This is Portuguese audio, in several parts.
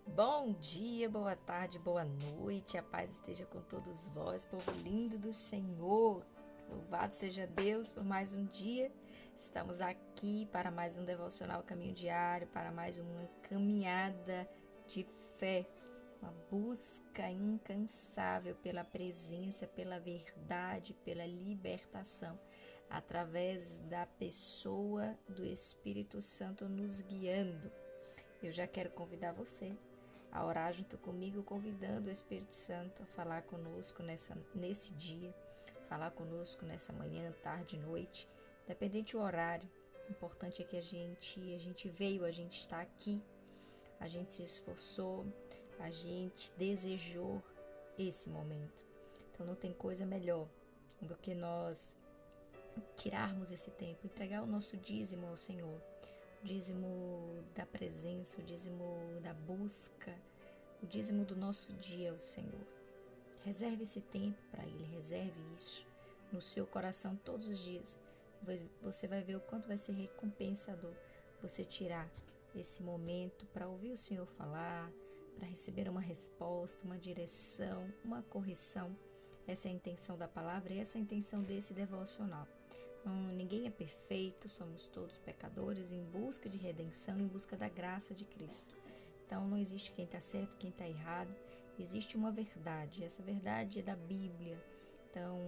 Bom dia, boa tarde, boa noite, a paz esteja com todos vós, povo lindo do Senhor. Louvado seja Deus por mais um dia. Estamos aqui para mais um devocional Caminho Diário, para mais uma caminhada de fé, uma busca incansável pela presença, pela verdade, pela libertação, através da pessoa do Espírito Santo nos guiando. Eu já quero convidar você a orar junto comigo, convidando o Espírito Santo a falar conosco nesse dia, falar conosco nessa manhã, tarde, noite, independente do horário. O importante é que a gente veio, a gente está aqui, a gente se esforçou, a gente desejou esse momento. Então não tem coisa melhor do que nós tirarmos esse tempo, entregar o nosso dízimo ao Senhor, o dízimo da presença, o dízimo da busca, o dízimo do nosso dia ao Senhor. Reserve esse tempo para Ele, reserve isso no seu coração todos os dias. Você vai ver o quanto vai ser recompensador você tirar esse momento para ouvir o Senhor falar, para receber uma resposta, uma direção, uma correção. Essa é a intenção da palavra e essa é a intenção desse devocional. Ninguém é perfeito, somos todos pecadores em busca de redenção, em busca da graça de Cristo. Então não existe quem está certo, quem está errado, existe uma verdade, essa verdade é da Bíblia. Então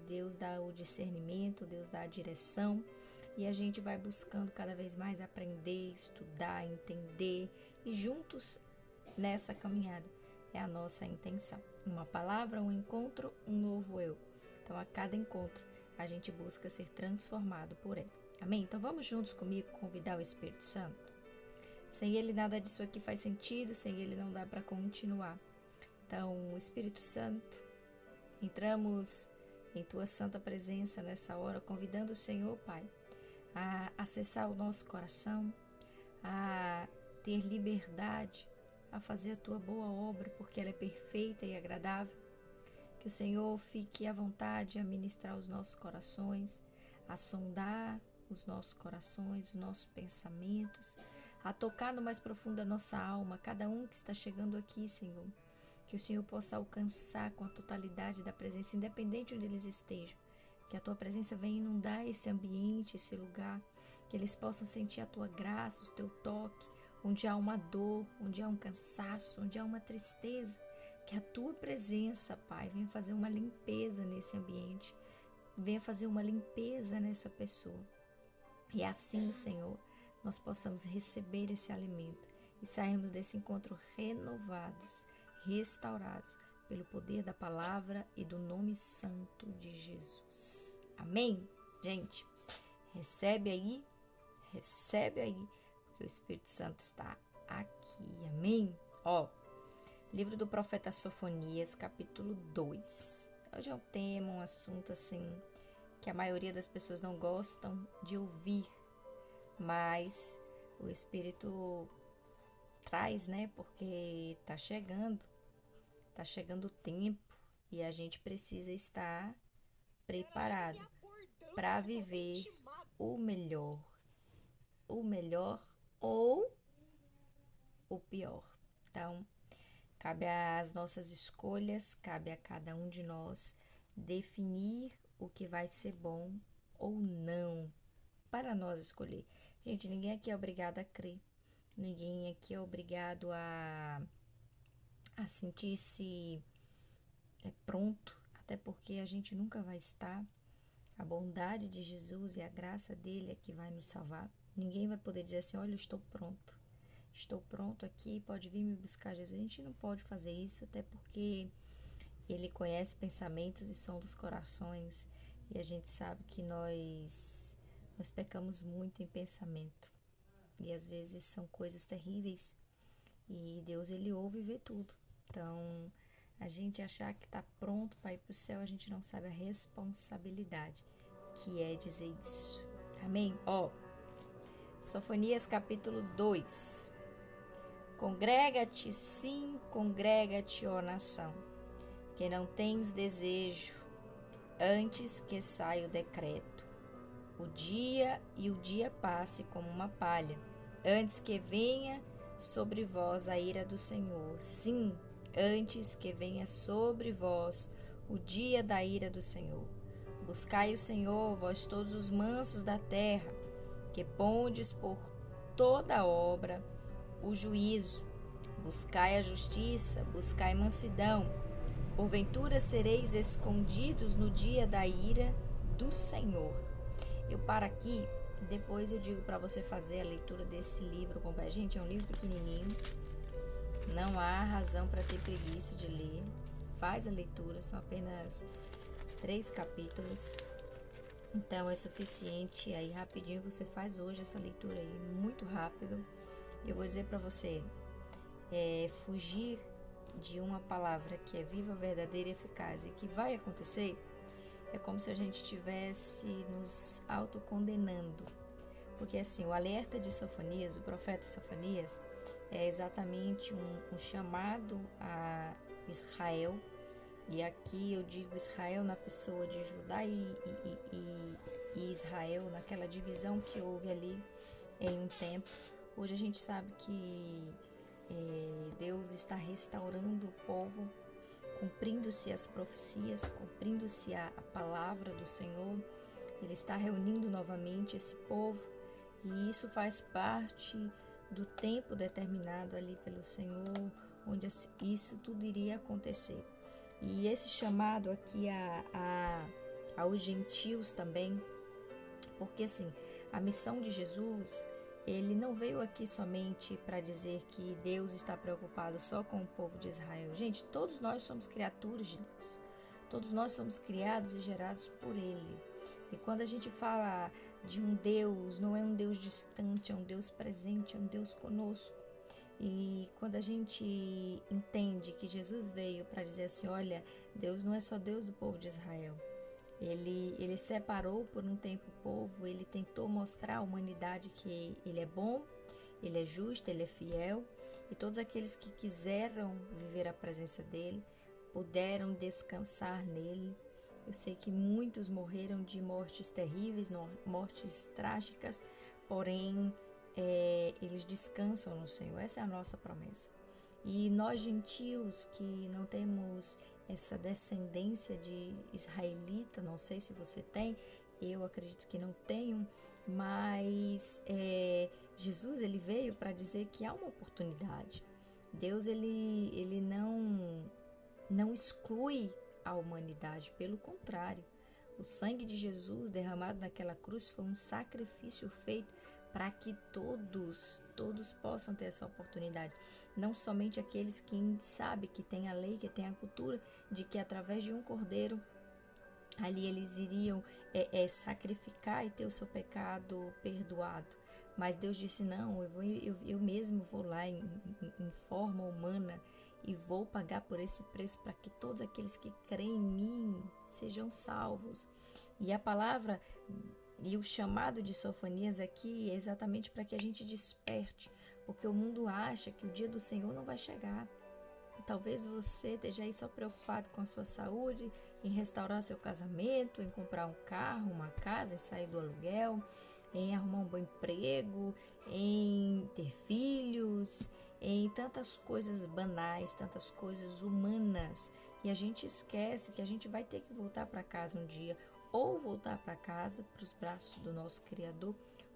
Deus dá o discernimento, Deus dá a direção e a gente vai buscando cada vez mais aprender, estudar, entender e juntos nessa caminhada é a nossa intenção. Uma palavra, um encontro, um novo eu. Então a cada encontro a gente busca ser transformado por Ele. Amém? Então vamos juntos comigo convidar o Espírito Santo? Sem Ele nada disso aqui faz sentido, sem Ele não dá para continuar. Então, Espírito Santo, entramos em Tua santa presença nessa hora, convidando o Senhor, Pai, a acessar o nosso coração, a ter liberdade, a fazer a Tua boa obra, porque ela é perfeita e agradável. Que o Senhor fique à vontade a ministrar os nossos corações, a sondar os nossos corações, os nossos pensamentos, a tocar no mais profundo da nossa alma, cada um que está chegando aqui, Senhor. Que o Senhor possa alcançar com a totalidade da presença, independente onde eles estejam. Que a Tua presença venha inundar esse ambiente, esse lugar. Que eles possam sentir a Tua graça, o Teu toque, onde há uma dor, onde há um cansaço, onde há uma tristeza. Que a Tua presença, Pai, venha fazer uma limpeza nesse ambiente. Venha fazer uma limpeza nessa pessoa. E assim, Senhor, nós possamos receber esse alimento e sairmos desse encontro renovados, restaurados pelo poder da palavra e do nome santo de Jesus. Amém? Gente, recebe aí, porque o Espírito Santo está aqui. Amém? Livro do profeta Sofonias, capítulo 2. Hoje é um tema, um assunto assim, que a maioria das pessoas não gostam de ouvir, mas o Espírito traz, né? Porque tá chegando o tempo e a gente precisa estar preparado para viver o melhor ou o pior. Então, cabe às nossas escolhas, cabe a cada um de nós definir o que vai ser bom ou não para nós escolher. Gente, ninguém aqui é obrigado a crer. Ninguém aqui é obrigado a sentir-se pronto, até porque a gente nunca vai estar. A bondade de Jesus e a graça dele é que vai nos salvar. Ninguém vai poder dizer assim, olha, eu estou pronto. Estou pronto aqui, pode vir me buscar, Jesus. A gente não pode fazer isso, até porque Ele conhece pensamentos e som dos corações. E a gente sabe que nós pecamos muito em pensamento. E às vezes são coisas terríveis. E Deus, Ele ouve e vê tudo. Então, a gente achar que está pronto para ir para o céu, a gente não sabe a responsabilidade que é dizer isso. Amém? Sofonias capítulo 2. Congrega-te, sim, congrega-te, ó nação, que não tens desejo, antes que saia o decreto. O dia passe como uma palha, antes que venha sobre vós a ira do Senhor. Sim, antes que venha sobre vós o dia da ira do Senhor. Buscai o Senhor, vós todos os mansos da terra, que pondes por toda obra o juízo. Buscai a justiça, buscai mansidão. Porventura sereis escondidos no dia da ira do Senhor. Eu paro aqui e depois eu digo para você fazer a leitura desse livro. Gente, é um livro pequenininho. Não há razão para ter preguiça de ler. Faz a leitura, são apenas 3 capítulos. Então é suficiente. Aí rapidinho você faz hoje essa leitura aí, muito rápido. Eu vou dizer para você, fugir de uma palavra que é viva, verdadeira e eficaz e que vai acontecer, é como se a gente estivesse nos autocondenando. Porque assim, o alerta de Sofonias, o profeta Sofonias, é exatamente um chamado a Israel. E aqui eu digo Israel na pessoa de Judá e Israel, naquela divisão que houve ali em um tempo. Hoje a gente sabe que Deus está restaurando o povo, cumprindo-se as profecias, cumprindo-se a palavra do Senhor. Ele está reunindo novamente esse povo e isso faz parte do tempo determinado ali pelo Senhor, onde isso tudo iria acontecer. E esse chamado aqui aos gentios também, porque assim, a missão de Jesus, ele não veio aqui somente para dizer que Deus está preocupado só com o povo de Israel. Gente, todos nós somos criaturas de Deus. Todos nós somos criados e gerados por Ele. E quando a gente fala de um Deus, não é um Deus distante, é um Deus presente, é um Deus conosco. E quando a gente entende que Jesus veio para dizer assim, olha, Deus não é só Deus do povo de Israel. Ele separou por um tempo o povo, ele tentou mostrar à humanidade que ele é bom, ele é justo, ele é fiel. E todos aqueles que quiseram viver a presença dele, puderam descansar nele. Eu sei que muitos morreram de mortes terríveis, mortes trágicas, porém eles descansam no Senhor. Essa é a nossa promessa. E nós gentios que não temos essa descendência de israelita, não sei se você tem, eu acredito que não tenho, mas Jesus ele veio para dizer que há uma oportunidade. Deus ele não exclui a humanidade, pelo contrário. O sangue de Jesus derramado naquela cruz foi um sacrifício feito para que todos possam ter essa oportunidade. Não somente aqueles que sabem, que tem a lei, que tem a cultura, de que através de um cordeiro, ali eles iriam sacrificar e ter o seu pecado perdoado. Mas Deus disse, não, eu mesmo vou lá em forma humana e vou pagar por esse preço para que todos aqueles que creem em mim sejam salvos. E a palavra e o chamado de Sofonias aqui é exatamente para que a gente desperte, porque o mundo acha que o dia do Senhor não vai chegar. Talvez você esteja aí só preocupado com a sua saúde, em restaurar seu casamento, em comprar um carro, uma casa, em sair do aluguel, em arrumar um bom emprego, em ter filhos, em tantas coisas banais, tantas coisas humanas. E a gente esquece que a gente vai ter que voltar para casa um dia, ou voltar para casa, para os braços do nosso Criador,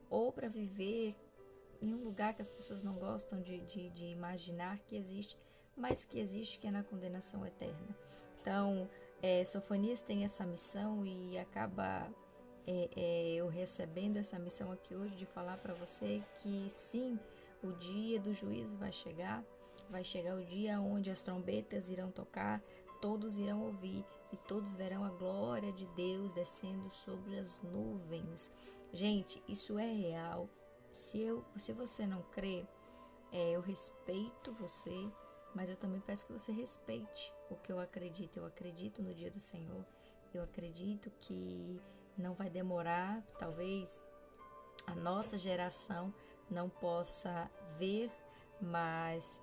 ou para viver em um lugar que as pessoas não gostam de imaginar que existe, mas que existe, que é na condenação eterna. Então, Sofonias tem essa missão e acaba eu recebendo essa missão aqui hoje de falar para você que sim, o dia do juízo vai chegar o dia onde as trombetas irão tocar, todos irão ouvir e todos verão a glória de Deus descendo sobre as nuvens. Gente, isso é real. Se você não crê, eu respeito você, mas eu também peço que você respeite o que eu acredito. Eu acredito no dia do Senhor. Eu acredito que não vai demorar. Talvez a nossa geração não possa ver, mas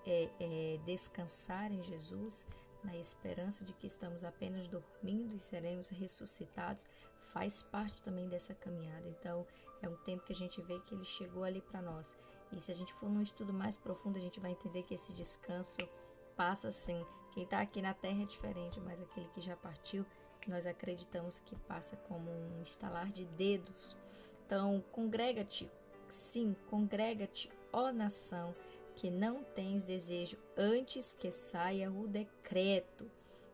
descansar em Jesus. na esperança de que estamos apenas dormindo e seremos ressuscitados, faz parte também dessa caminhada. Então, é um tempo que a gente vê que ele chegou ali para nós. E se a gente for num estudo mais profundo, a gente vai entender que esse descanso passa assim. Quem está aqui na terra é diferente, mas aquele que já partiu, nós acreditamos que passa como um estalar de dedos. Então, congrega-te, sim, congrega-te, ó nação, que não tens desejo, antes que saia o decreto,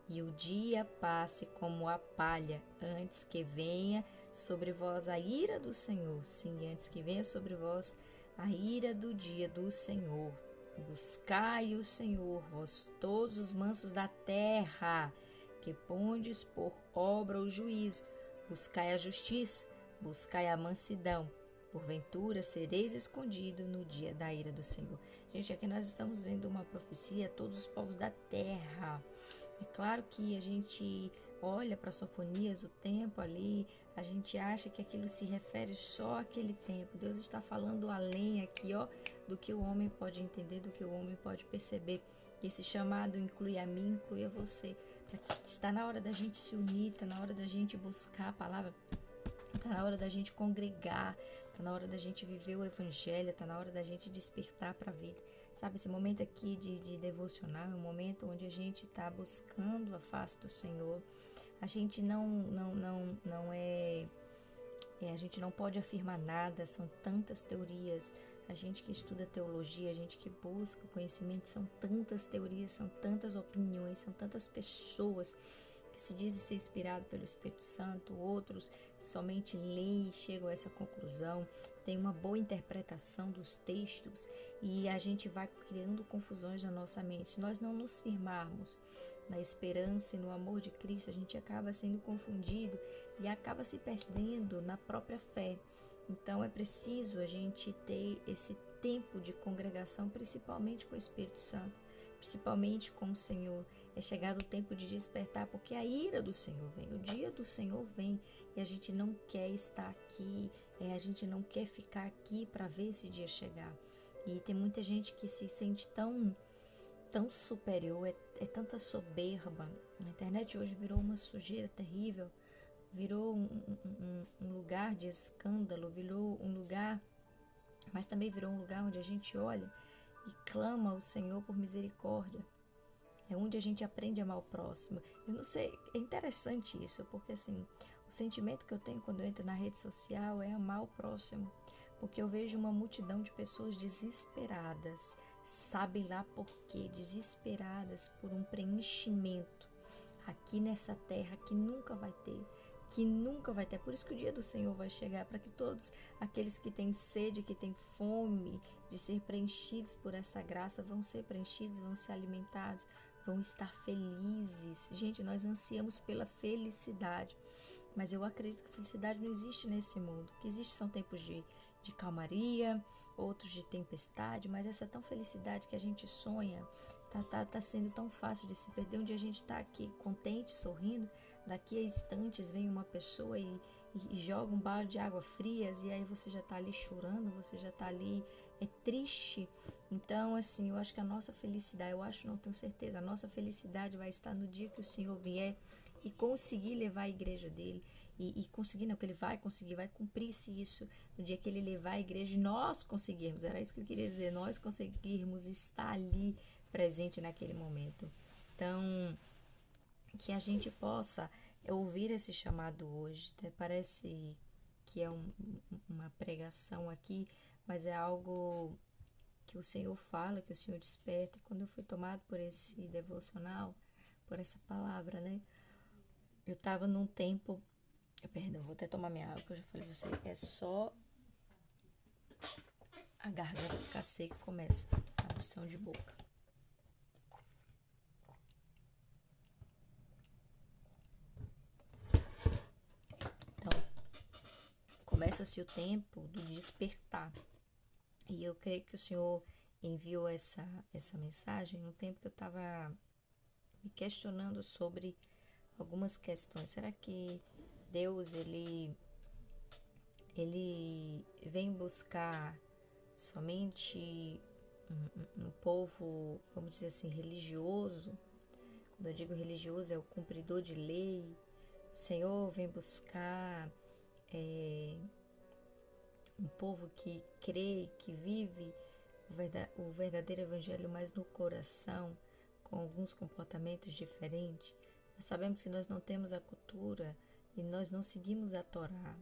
e o dia passe como a palha, antes que venha sobre vós a ira do Senhor, sim, antes que venha sobre vós a ira do dia do Senhor. Buscai o Senhor, vós todos os mansos da terra, que pondes por obra o juízo. Buscai a justiça, buscai a mansidão. Porventura sereis escondido no dia da ira do Senhor. Gente, aqui nós estamos vendo uma profecia a todos os povos da terra. É claro que a gente olha para Sofonias, o tempo ali, a gente acha que aquilo se refere só àquele tempo. Deus está falando além aqui, ó, do que o homem pode entender, do que o homem pode perceber. E esse chamado inclui a mim, inclui a você. Está na hora da gente se unir, está na hora da gente buscar a palavra, está na hora da gente congregar, está na hora da gente viver o evangelho, está na hora da gente despertar para a vida. Sabe, esse momento aqui de devocional é um momento onde a gente está buscando a face do Senhor. A gente não é, a gente não pode afirmar nada, são tantas teorias. A gente que estuda teologia, a gente que busca o conhecimento, são tantas teorias, são tantas opiniões, são tantas pessoas que se dizem ser inspirados pelo Espírito Santo, outros somente leem e chegam a essa conclusão, tem uma boa interpretação dos textos e a gente vai criando confusões na nossa mente. Se nós não nos firmarmos na esperança e no amor de Cristo, a gente acaba sendo confundido e acaba se perdendo na própria fé. Então é preciso a gente ter esse tempo de congregação, principalmente com o Espírito Santo, principalmente com o Senhor. É chegado o tempo de despertar, porque a ira do Senhor vem, o dia do Senhor vem e a gente não quer estar aqui, a gente não quer ficar aqui para ver esse dia chegar. E tem muita gente que se sente tão superior, é tanta soberba. A internet hoje virou uma sujeira terrível, virou um lugar de escândalo, virou um lugar, mas também virou um lugar onde a gente olha e clama ao Senhor por misericórdia. É onde a gente aprende a amar o próximo. Eu não sei, é interessante isso, porque assim, o sentimento que eu tenho quando eu entro na rede social é amar o próximo. Porque eu vejo uma multidão de pessoas desesperadas, sabe lá por quê? Desesperadas por um preenchimento aqui nessa terra que nunca vai ter. Que nunca vai ter. Por isso que o dia do Senhor vai chegar, para que todos aqueles que têm sede, que têm fome de ser preenchidos por essa graça, vão ser preenchidos, vão ser alimentados, vão estar felizes. Gente, nós ansiamos pela felicidade, mas eu acredito que a felicidade não existe nesse mundo. O que existe são tempos de calmaria, outros de tempestade, mas essa tão felicidade que a gente sonha tá sendo tão fácil de se perder. Onde a gente está aqui contente, sorrindo, daqui a instantes vem uma pessoa e joga um balde de água frias e aí você já está ali chorando, você já está ali triste. Então, assim, eu acho que a nossa felicidade, eu acho, não tenho certeza, a nossa felicidade vai estar no dia que o Senhor vier e conseguir levar a igreja dele. E conseguir, não, que ele vai conseguir, vai cumprir-se isso no dia que ele levar a igreja e nós conseguirmos, era isso que eu queria dizer, nós conseguirmos estar ali presente naquele momento. Então, que a gente possa ouvir esse chamado hoje. Até parece que é uma pregação aqui, mas é algo que o Senhor fala, que o Senhor desperta. E quando eu fui tomado por esse devocional, por essa palavra, né? Eu estava num tempo... Perdão, vou até tomar minha água, que eu já falei pra você. É só a garganta ficar seca e começa a abrição de boca. Então, começa-se o tempo do despertar. E eu creio que o Senhor enviou essa mensagem no tempo que eu estava me questionando sobre algumas questões. Será que Deus, ele vem buscar somente um povo, vamos dizer assim, religioso, Quando eu digo religioso, é o cumpridor de lei. O Senhor vem buscar um povo que crê, que vive o verdadeiro evangelho, mas no coração, com alguns comportamentos diferentes. Nós sabemos que nós não temos a cultura e nós não seguimos a Torá.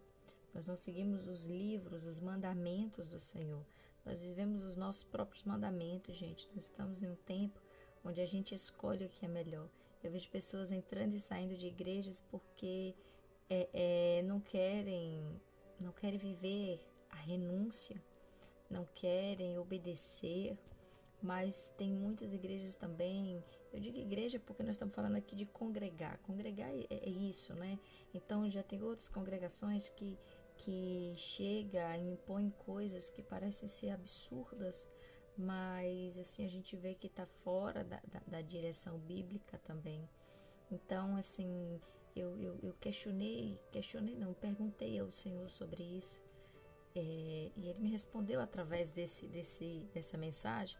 Nós não seguimos os livros, os mandamentos do Senhor. Nós vivemos os nossos próprios mandamentos, gente. Nós estamos em um tempo onde a gente escolhe o que é melhor. Eu vejo pessoas entrando e saindo de igrejas porque não querem viver a renúncia, não querem obedecer, mas tem muitas igrejas também. Eu digo igreja porque nós estamos falando aqui de congregar. Congregar é isso, né? Então já tem outras congregações que chega e impõe coisas que parecem ser absurdas, mas assim a gente vê que está fora da direção bíblica também. Então, assim, eu questionei não, perguntei ao Senhor sobre isso, e Ele me respondeu através dessa mensagem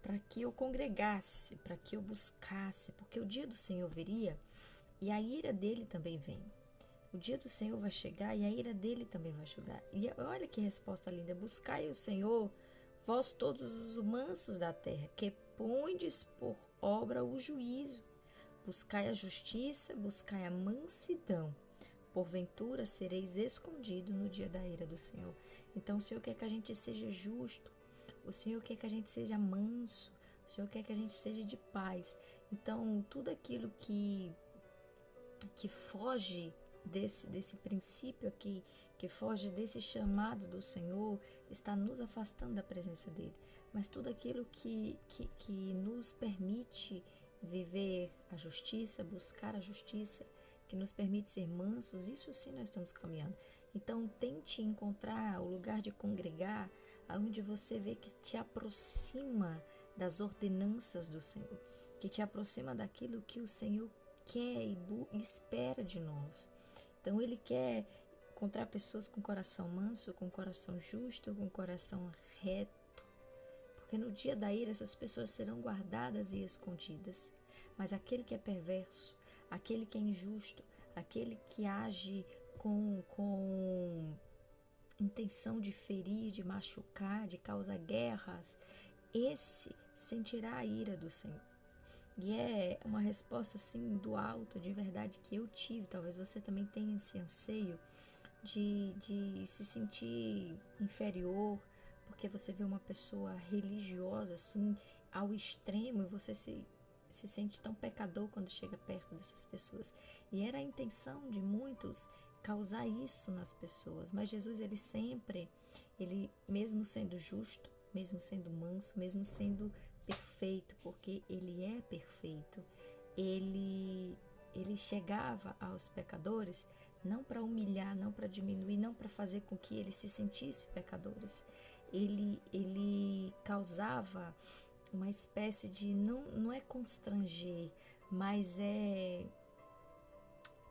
para que eu congregasse, para que eu buscasse, porque o dia do Senhor viria e a ira dele também vem. O dia do Senhor vai chegar e a ira dele também vai chegar. E olha que resposta linda: buscai o Senhor, vós todos os mansos da terra, que pondes por obra o juízo. Buscai a justiça, buscai a mansidão. Porventura sereis escondidos no dia da ira do Senhor. Então o Senhor quer que a gente seja justo. O Senhor quer que a gente seja manso. O Senhor quer que a gente seja de paz. Então tudo aquilo que foge desse princípio aqui, que foge desse chamado do Senhor, está nos afastando da presença dele. Mas tudo aquilo que nos permite viver a justiça, buscar a justiça, que nos permite ser mansos, isso sim nós estamos caminhando. Então tente encontrar o lugar de congregar, onde você vê que te aproxima das ordenanças do Senhor, que te aproxima daquilo que o Senhor quer e espera de nós. Então Ele quer encontrar pessoas com coração manso, com coração justo, com coração reto, porque no dia da ira essas pessoas serão guardadas e escondidas. Mas aquele que é perverso, aquele que é injusto, aquele que age com intenção de ferir, de machucar, de causar guerras, esse sentirá a ira do Senhor. E é uma resposta assim do alto, de verdade, que eu tive. Talvez você também tenha esse anseio de se sentir inferior, porque você vê uma pessoa religiosa assim ao extremo e você se sente tão pecador quando chega perto dessas pessoas. E era a intenção de muitos causar isso nas pessoas. Mas Jesus, ele mesmo sendo justo, mesmo sendo manso, mesmo sendo perfeito, porque ele é perfeito, ele chegava aos pecadores não para humilhar, não para diminuir, não para fazer com que eles se sentissem pecadores. Ele causava uma espécie de, não é constranger, mas é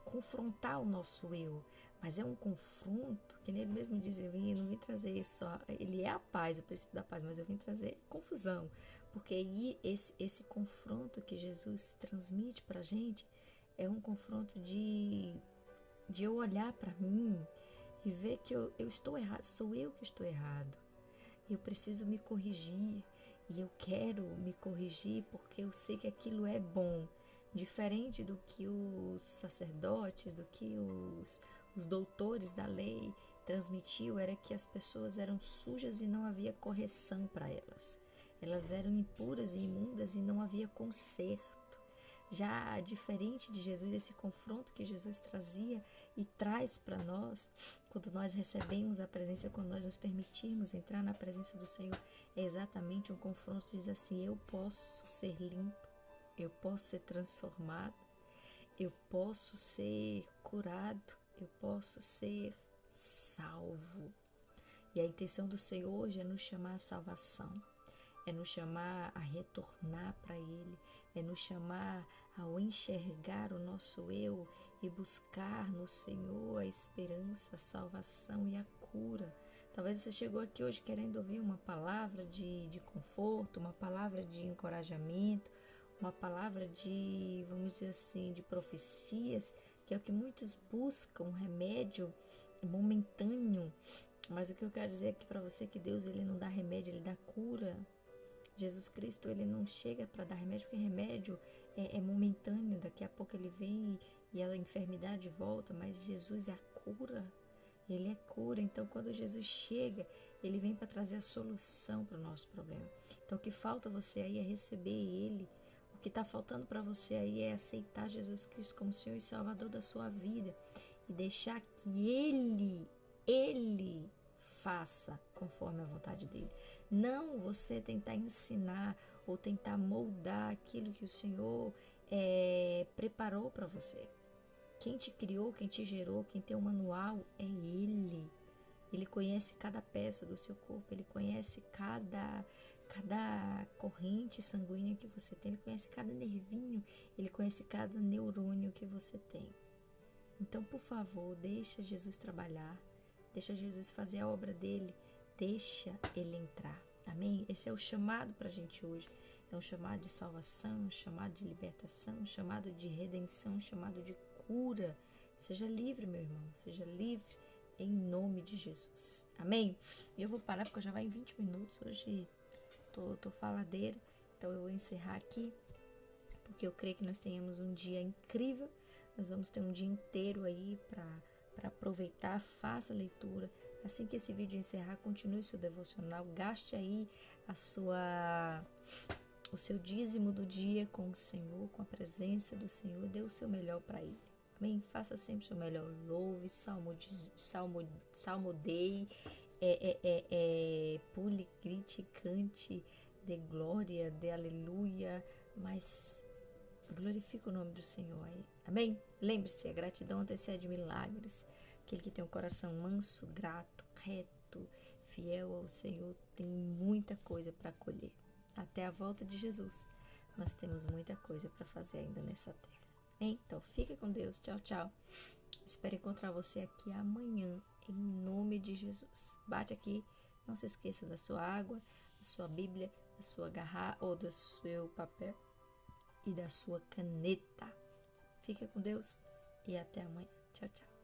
confrontar o nosso eu. Mas é um confronto, que nem ele mesmo diz, não vim trazer só, ele é a paz, o princípio da paz, mas eu vim trazer confusão. Porque aí esse confronto que Jesus transmite pra gente é um confronto de eu olhar para mim e ver que eu estou errado, sou eu que estou errado. Eu preciso me corrigir e eu quero me corrigir porque eu sei que aquilo é bom. Diferente do que os sacerdotes, do que os doutores da lei transmitiu, era que as pessoas eram sujas e não havia correção para elas. Elas eram impuras e imundas e não havia conserto. Já diferente de Jesus, esse confronto que Jesus trazia e traz para nós, quando nós recebemos a presença, quando nós nos permitirmos entrar na presença do Senhor, é exatamente um confronto que diz assim: eu posso ser limpo, eu posso ser transformado, eu posso ser curado, eu posso ser salvo. E a intenção do Senhor hoje é nos chamar à salvação, é nos chamar a retornar para Ele, é nos chamar ao enxergar o nosso eu e buscar no Senhor a esperança, a salvação e a cura. Talvez você chegou aqui hoje querendo ouvir uma palavra de conforto, uma palavra de encorajamento, uma palavra de, vamos dizer assim, de profecias, que é o que muitos buscam, um remédio momentâneo. Mas o que eu quero dizer aqui para você é que Deus, ele não dá remédio, ele dá cura. Jesus Cristo, ele não chega para dar remédio, porque remédio é momentâneo, daqui a pouco ele vem e a enfermidade volta, mas Jesus é a cura. Ele é cura. Então, quando Jesus chega, ele vem para trazer a solução para o nosso problema. Então, o que falta você aí é receber ele. O que está faltando para você aí é aceitar Jesus Cristo como Senhor e Salvador da sua vida e deixar que ele faça conforme a vontade dele. Não você tentar ensinar ou tentar moldar aquilo que o Senhor preparou para você. Quem te criou, quem te gerou, quem tem o manual é Ele. Ele conhece cada peça do seu corpo, Ele conhece cada corrente sanguínea que você tem, Ele conhece cada nervinho, Ele conhece cada neurônio que você tem. Então, por favor, deixa Jesus trabalhar, deixa Jesus fazer a obra dele, deixa Ele entrar. Amém? Esse é o chamado para a gente hoje. É um chamado de salvação, um chamado de libertação, um chamado de redenção, um chamado de cura. Seja livre, meu irmão, seja livre em nome de Jesus. Amém? E eu vou parar porque já vai em 20 minutos. Hoje tô faladeira, então eu vou encerrar aqui, porque eu creio que nós tenhamos um dia incrível. Nós vamos ter um dia inteiro aí para aproveitar. Faça a leitura. Assim que esse vídeo encerrar, continue seu devocional. Gaste aí o seu dízimo do dia com o Senhor, com a presença do Senhor. Dê o seu melhor para Ele. Amém? Faça sempre o seu melhor. Louve, salmodeie, pule, grite, cante, dê glória, dê aleluia, mas glorifique o nome do Senhor aí. Amém? Lembre-se, a gratidão antecede milagres. Aquele que tem um coração manso, grato, reto, fiel ao Senhor, tem muita coisa para colher. Até a volta de Jesus, nós temos muita coisa para fazer ainda nessa terra. Então, fique com Deus. Tchau, tchau. Espero encontrar você aqui amanhã, em nome de Jesus. Bate aqui. Não se esqueça da sua água, da sua Bíblia, da sua garrafa ou do seu papel e da sua caneta. Fica com Deus e até amanhã. Tchau, tchau.